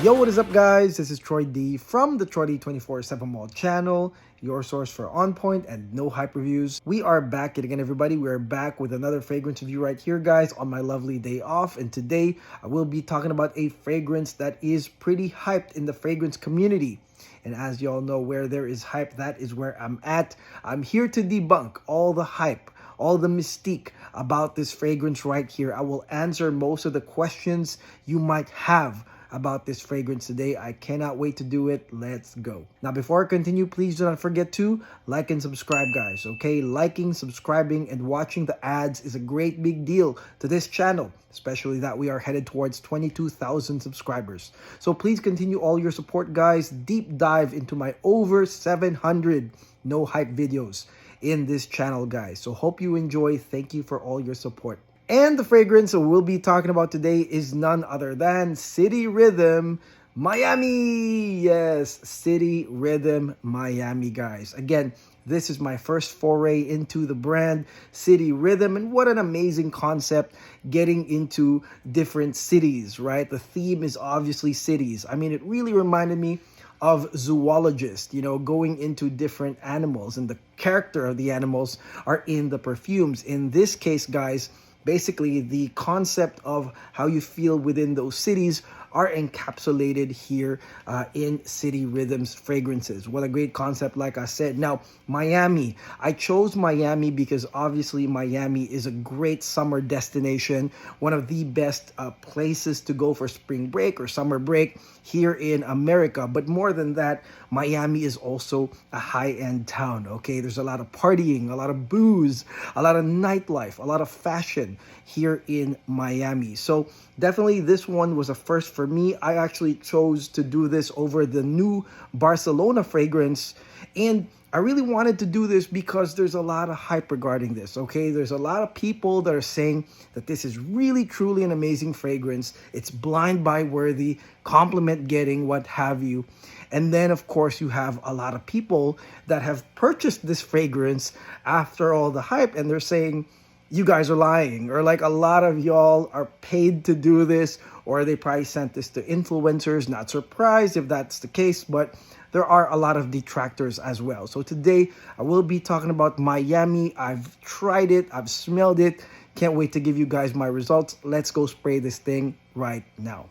Yo, what is up, guys? This is Troy D from the Troy D 24/7 Mall channel, your source for on point and no hype reviews. We are back again, everybody. We are back with another fragrance review right here, guys, on my lovely day off. And today I will be talking about a fragrance that is pretty hyped in the fragrance community. And as y'all know, where there is hype, that is where I'm at. I'm here to debunk all the hype, all the mystique about this fragrance right here. I will answer most of the questions you might have about this fragrance today. I cannot wait to do it. Let's go. Now, before I continue, please do not forget to like and subscribe, guys. Okay, liking, subscribing, and watching the ads is a great big deal to this channel, especially that we are headed towards 22,000 subscribers. So please continue all your support, guys. Deep dive into my over 700 no hype videos in this channel, guys. So hope you enjoy. Thank you for all your support. And the fragrance we'll be talking about today is none other than City Rhythm Miami. Yes, City Rhythm Miami, guys. Again, this is my first foray into the brand City Rhythm, and what an amazing concept getting into different cities, right? The theme is obviously cities. I mean, it really reminded me of zoologist, going into different animals, and the character of the animals are in the perfumes. In this case, guys, basically the concept of how you feel within those cities are encapsulated here in City Rhythm's fragrances. What a great concept, like I said. Now, Miami. I chose Miami because obviously Miami is a great summer destination, one of the best places to go for spring break or summer break here in America. But more than that, Miami is also a high-end town, okay? There's a lot of partying, a lot of booze, a lot of nightlife, a lot of fashion here in Miami. So definitely this one was a first for me. I actually chose to do this over the new Barcelona fragrance, and I really wanted to do this because there's a lot of hype regarding this, okay? There's a lot of people that are saying that this is really, truly an amazing fragrance. It's blind buy worthy, compliment getting, what have you. And then, of course, you have a lot of people that have purchased this fragrance after all the hype, and they're saying, you guys are lying, or like a lot of y'all are paid to do this, or they probably sent this to influencers. Not surprised if that's the case, but there are a lot of detractors as well. So today I will be talking about Miami. I've tried it, I've smelled it. Can't wait to give you guys my results. Let's go spray this thing right now.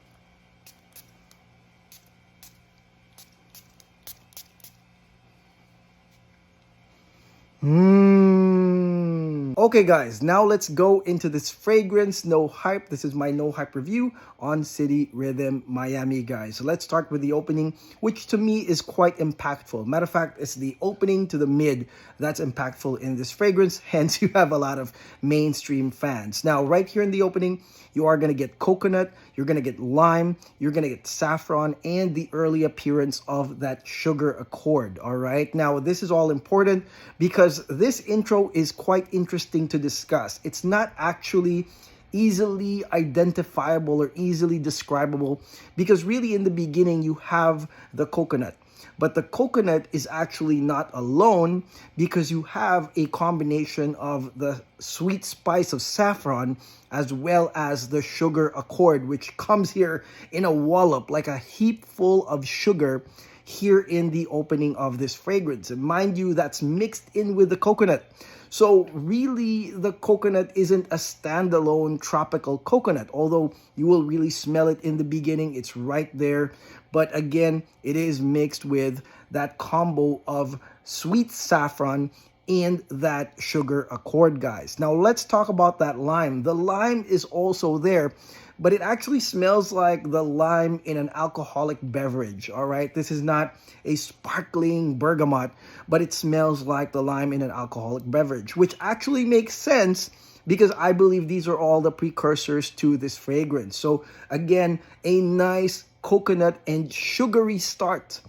Okay, guys, now let's go into this fragrance. No hype. This is my no hype review on City Rhythm Miami, guys. So let's start with the opening, which to me is quite impactful. Matter of fact, it's the opening to the mid that's impactful in this fragrance. Hence, you have a lot of mainstream fans. Now, right here in the opening, you are going to get coconut, you're going to get lime, you're going to get saffron, and the early appearance of that sugar accord, all right? Now, this is all important because this intro is quite interesting to discuss. It's not actually easily identifiable or easily describable because really in the beginning you have the coconut. But the coconut is actually not alone because you have a combination of the sweet spice of saffron as well as the sugar accord, which comes here in a wallop, like a heap full of sugar here in the opening of this fragrance. And mind you, that's mixed in with the coconut. So really, the coconut isn't a standalone tropical coconut, although you will really smell it in the beginning. It's right there. But again, it is mixed with that combo of sweet saffron and that sugar accord, guys. Now, let's talk about that lime. The lime is also there, but it actually smells like the lime in an alcoholic beverage, all right? This is not a sparkling bergamot, but it smells like the lime in an alcoholic beverage, which actually makes sense because I believe these are all the precursors to this fragrance. So again, a nice coconut and sugary start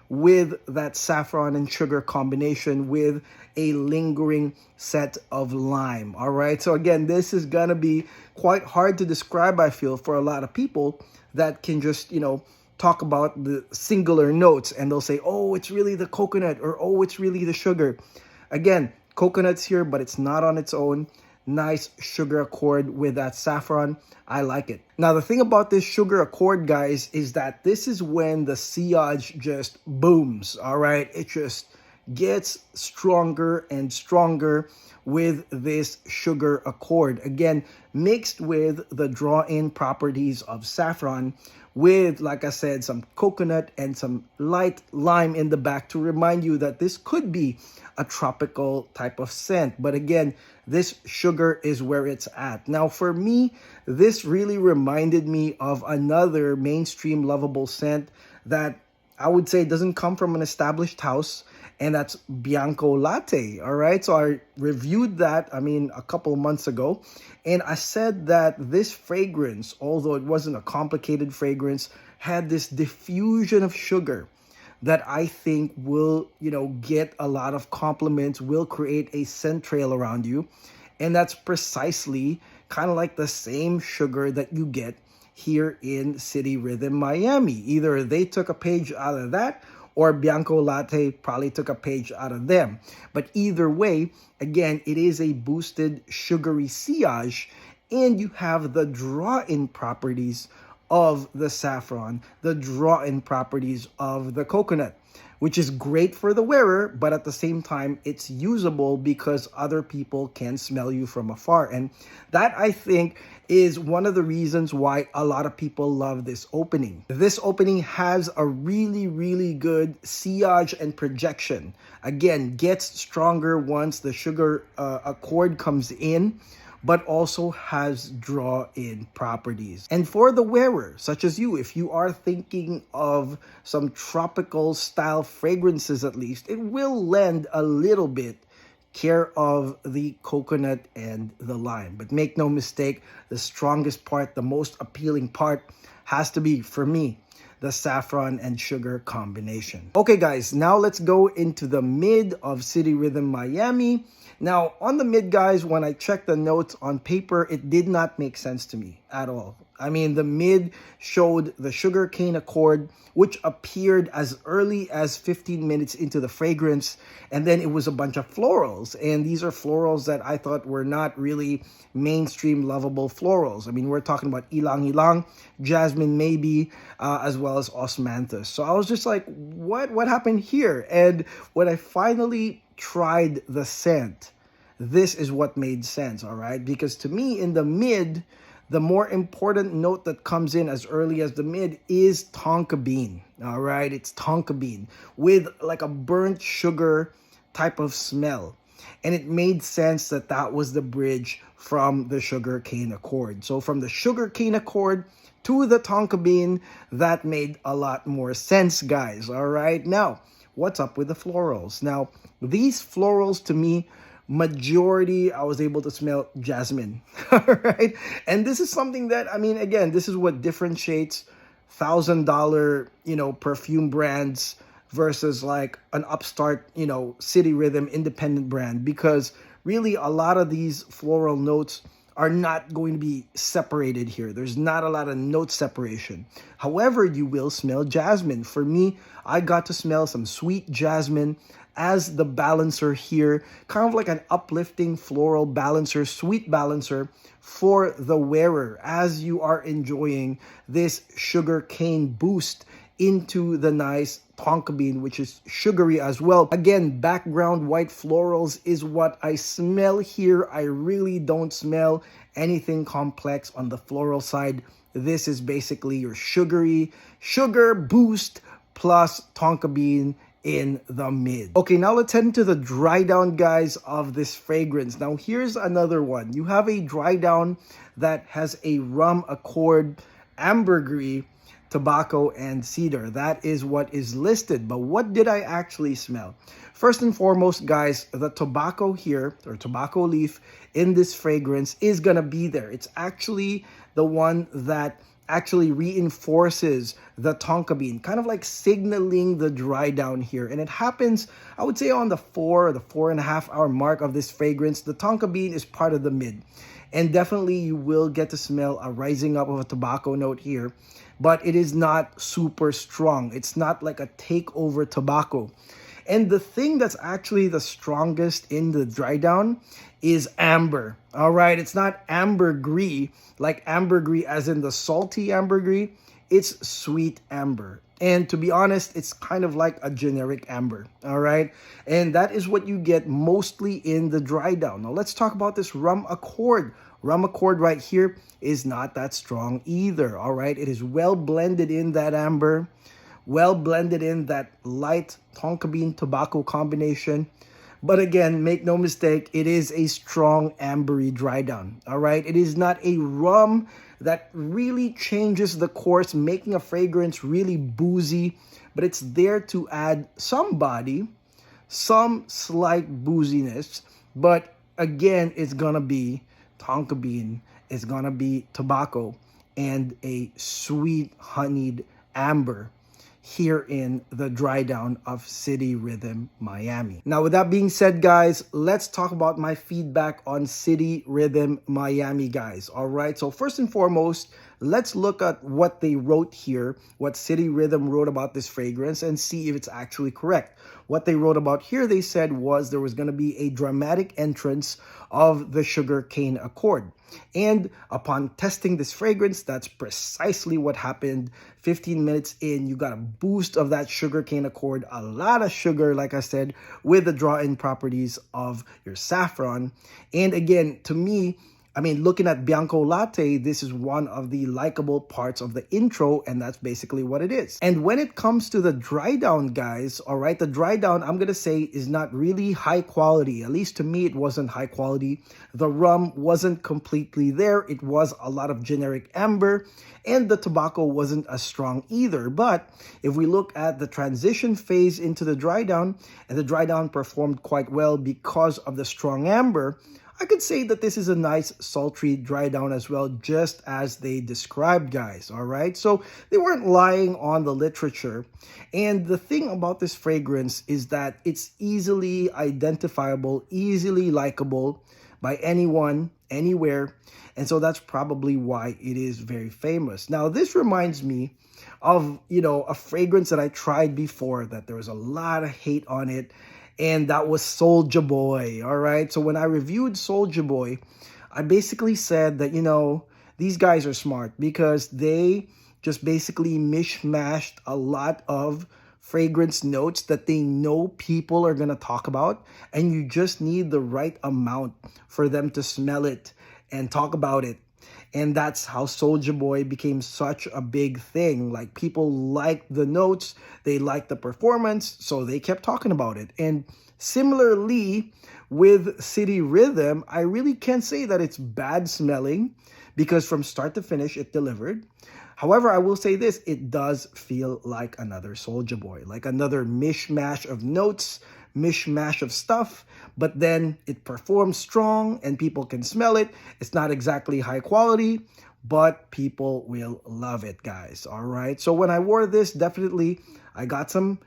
with that saffron and sugar combination with a lingering set of lime. All right. So again, this is going to be quite hard to describe, I feel, for a lot of people that can just, talk about the singular notes and they'll say, oh, it's really the coconut, or oh, it's really the sugar. Again, coconut's here, but it's not on its own. nice sugar accord with that saffron. I like it. Now, the thing about this sugar accord, guys, is that this is when the sillage just booms, all right? It just gets stronger and stronger with this sugar accord. Again, mixed with the draw-in properties of saffron with, like I said, some coconut and some light lime in the back to remind you that this could be a tropical type of scent. But again, this sugar is where it's at. Now, for me, this really reminded me of another mainstream lovable scent that I would say doesn't come from an established house, and that's Bianco Latte, all right? So I reviewed that, a couple of months ago, and I said that this fragrance, although it wasn't a complicated fragrance, had this diffusion of sugar that I think will, get a lot of compliments, will create a scent trail around you. And that's precisely kind of like the same sugar that you get here in City Rhythm Miami. Either they took a page out of that, or Bianco Latte probably took a page out of them. But either way, again, it is a boosted sugary sillage, and you have the draw-in properties of the saffron, the draw-in properties of the coconut, which is great for the wearer, but at the same time, it's usable because other people can smell you from afar. And that, I think, is one of the reasons why a lot of people love this opening. This opening has a really, really good sillage and projection. Again, gets stronger once the sugar accord comes in, but also has draw-in properties. And for the wearer, such as you, if you are thinking of some tropical style fragrances at least, it will lend a little bit care of the coconut and the lime. But make no mistake, the strongest part, the most appealing part has to be, for me, the saffron and sugar combination. Okay, guys, now let's go into the mid of City Rhythm Miami. Now, on the mid, guys, when I checked the notes on paper, it did not make sense to me at all. The mid showed the sugar cane accord, which appeared as early as 15 minutes into the fragrance, and then it was a bunch of florals. And these are florals that I thought were not really mainstream lovable florals. We're talking about ylang ylang, jasmine maybe, as well as osmanthus. So I was just like, what happened here? And when I finally tried the scent, this is what made sense, all right? Because to me, in the mid, the more important note that comes in as early as the mid is tonka bean, all right? It's tonka bean with like a burnt sugar type of smell. And it made sense that that was the bridge from the sugar cane accord. So from the sugar cane accord to the tonka bean, that made a lot more sense, guys, all right? Now, what's up with the florals? Now, these florals to me, majority, I was able to smell jasmine, all right? And this is something that, again, this is what differentiates $1,000, perfume brands versus like an upstart, City Rhythm independent brand, because really a lot of these floral notes are not going to be separated here. There's not a lot of note separation. However, you will smell jasmine. For me, I got to smell some sweet jasmine as the balancer here, kind of like an uplifting floral balancer, sweet balancer for the wearer as you are enjoying this sugar cane boost into the nice tonka bean, which is sugary as well. Again, background white florals is what I smell here. I really don't smell anything complex on the floral side. This is basically your sugar boost plus tonka bean in the mid. Okay, now let's head into the dry down, guys, of this fragrance. Now, here's another one. You have a dry down that has a rum accord, ambergris, tobacco, and cedar. That is what is listed. But what did I actually smell? First and foremost, guys, the tobacco here, or tobacco leaf in this fragrance is gonna be there. It's actually the one that actually reinforces the tonka bean, kind of like signaling the dry down here. And it happens, I would say, on the 4.5 hour mark of this fragrance. The tonka bean is part of the mid. And definitely you will get to smell a rising up of a tobacco note here, but it is not super strong. It's not like a takeover tobacco. And the thing that's actually the strongest in the dry down is amber. All right, it's not ambergris, like ambergris as in the salty ambergris. It's sweet amber. And to be honest, it's kind of like a generic amber. All right, and that is what you get mostly in the dry down. Now let's talk about this rum accord. Rum accord right here is not that strong either. All right, it is well blended in that amber, well blended in that light tonka bean tobacco combination. But again, make no mistake, it is a strong ambery dry down. All right, it is not a rum that really changes the course, making a fragrance really boozy, but it's there to add some body, some slight booziness. But again, it's gonna be tonka bean, it's gonna be tobacco, and a sweet honeyed amber here in the dry down of City Rhythm Miami. Now, with that being said, guys, let's talk about my feedback on City Rhythm Miami, guys. All right, so first and foremost, let's look at what they wrote here, what City Rhythm wrote about this fragrance, and see if it's actually correct. What they wrote about here, they said, was there was going to be a dramatic entrance of the sugarcane accord. And upon testing this fragrance, that's precisely what happened. 15 minutes in, you got a boost of that sugarcane accord, a lot of sugar, like I said, with the draw-in properties of your saffron. And again, to me, I mean, looking at Bianco Latte, this is one of the likable parts of the intro, and that's basically what it is. And when it comes to the dry down, guys, all right, the dry down, I'm going to say, is not really high quality. At least to me, it wasn't high quality. The rum wasn't completely there. It was a lot of generic amber, and the tobacco wasn't as strong either. But if we look at the transition phase into the dry down, and the dry down performed quite well because of the strong amber, I could say that this is a nice sultry dry down as well, just as they described, guys. All right, so they weren't lying on the literature. And the thing about this fragrance is that it's easily identifiable, easily likable by anyone, anywhere. And so that's probably why it is very famous. Now, this reminds me of, a fragrance that I tried before that there was a lot of hate on it. And that was Soulja Boy, all right? So when I reviewed Soulja Boy, I basically said that, these guys are smart because they just basically mishmashed a lot of fragrance notes that they know people are going to talk about. And you just need the right amount for them to smell it and talk about it. And that's how Soulja Boy became such a big thing. Like, people liked the notes, they liked the performance, so they kept talking about it. And similarly, with City Rhythm, I really can't say that it's bad smelling because from start to finish, it delivered. However, I will say this, it does feel like another Soulja Boy, like another mishmash of notes, mishmash of stuff, but then it performs strong and people can smell it. It's not exactly high quality, but people will love it, guys. All right. So when I wore this, definitely I got some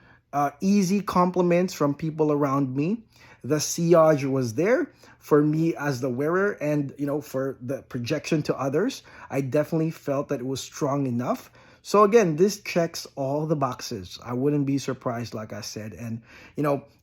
easy compliments from people around me. The sillage was there for me as the wearer, and for the projection to others. I definitely felt that it was strong enough. So again, this checks all the boxes. I wouldn't be surprised, like I said. And,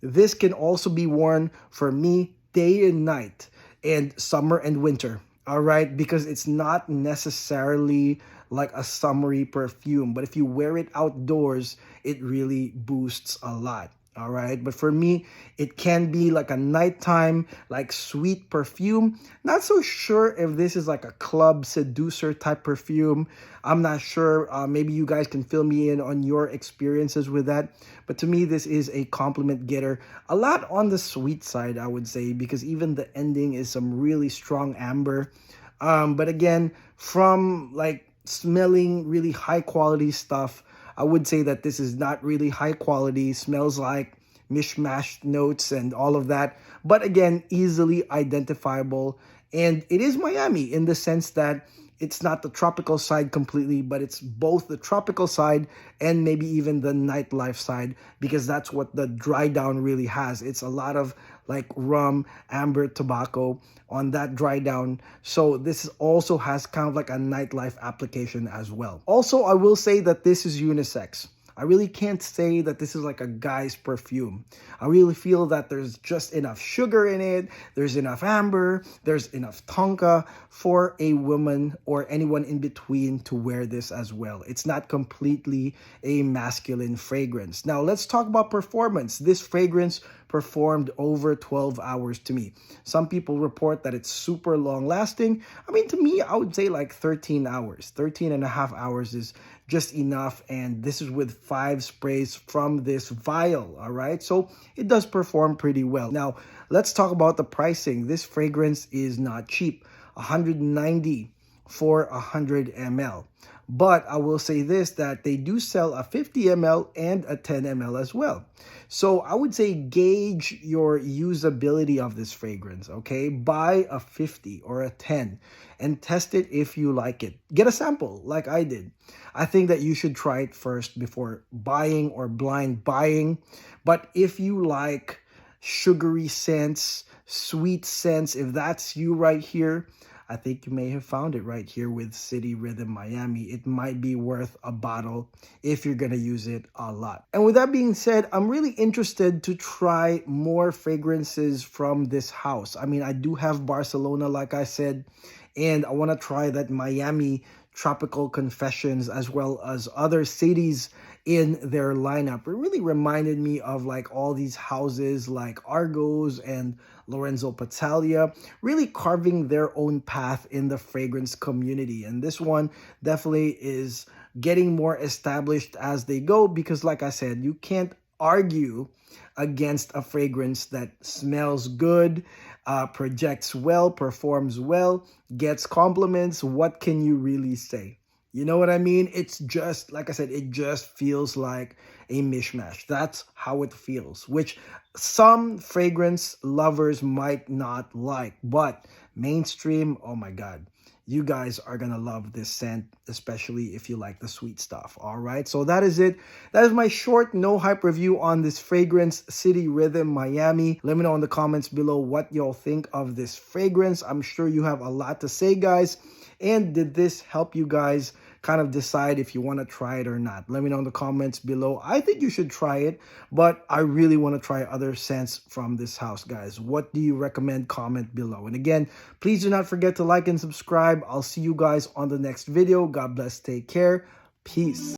this can also be worn for me day and night and summer and winter. All right, because it's not necessarily like a summery perfume, but if you wear it outdoors, it really boosts a lot. All right, but for me, it can be like a nighttime, like sweet perfume. Not so sure if this is like a club seducer type perfume. I'm not sure. Maybe you guys can fill me in on your experiences with that. But to me, this is a compliment getter. A lot on the sweet side, I would say, because even the ending is some really strong amber. But again, from like smelling really high quality stuff, I would say that this is not really high quality, smells like mishmashed notes and all of that. But again, easily identifiable. And it is Miami in the sense that it's not the tropical side completely, but it's both the tropical side and maybe even the nightlife side, because that's what the dry down really has. It's a lot of like rum, amber, tobacco on that dry down. So this also has kind of like a nightlife application as well. Also, I will say that this is unisex. I really can't say that this is like a guy's perfume. I really feel that there's just enough sugar in it, there's enough amber, there's enough tonka for a woman or anyone in between to wear this as well. It's not completely a masculine fragrance. Now let's talk about performance. This fragrance performed over 12 hours to me. Some people report that it's super long lasting. I mean, to me, I would say like 13 hours. 13 and a half hours is just enough. And this is with 5 sprays from this vial, all right? So it does perform pretty well. Now, let's talk about the pricing. This fragrance is not cheap. 190 for 100 ml. But I will say this, that they do sell a 50 ml and a 10 ml as well. So I would say gauge your usability of this fragrance, okay? Buy a 50 or a 10 and test it if you like it. Get a sample like I did. I think that you should try it first before buying or blind buying. But if you like sugary scents, sweet scents, if that's you right here, I think you may have found it right here with City Rhythm Miami. It might be worth a bottle if you're going to use it a lot. And with that being said, I'm really interested to try more fragrances from this house. I mean, I do have Barcelona, like I said, and I want to try that Miami Tropical Confessions as well as other cities in their lineup. It really reminded me of like all these houses like Argos and Lorenzo Patalia, really carving their own path in the fragrance community. And this one definitely is getting more established as they go because, like I said, you can't argue against a fragrance that smells good, projects well, performs well, gets compliments. What can you really say? You know what I mean? It's just, like I said, it just feels like a mishmash. That's how it feels, which some fragrance lovers might not like, but mainstream, oh my God, you guys are gonna love this scent, especially if you like the sweet stuff. All right, so that is it. That is my short, no hype review on this fragrance, City Rhythm Miami. Let me know in the comments below what y'all think of this fragrance. I'm sure you have a lot to say, guys. And did this help you guys kind of decide if you want to try it or not? Let me know in the comments below. I think you should try it, but I really want to try other scents from this house, guys. What do you recommend? Comment below. And again, please do not forget to like and subscribe. I'll see you guys on the next video. God bless. Take care. Peace.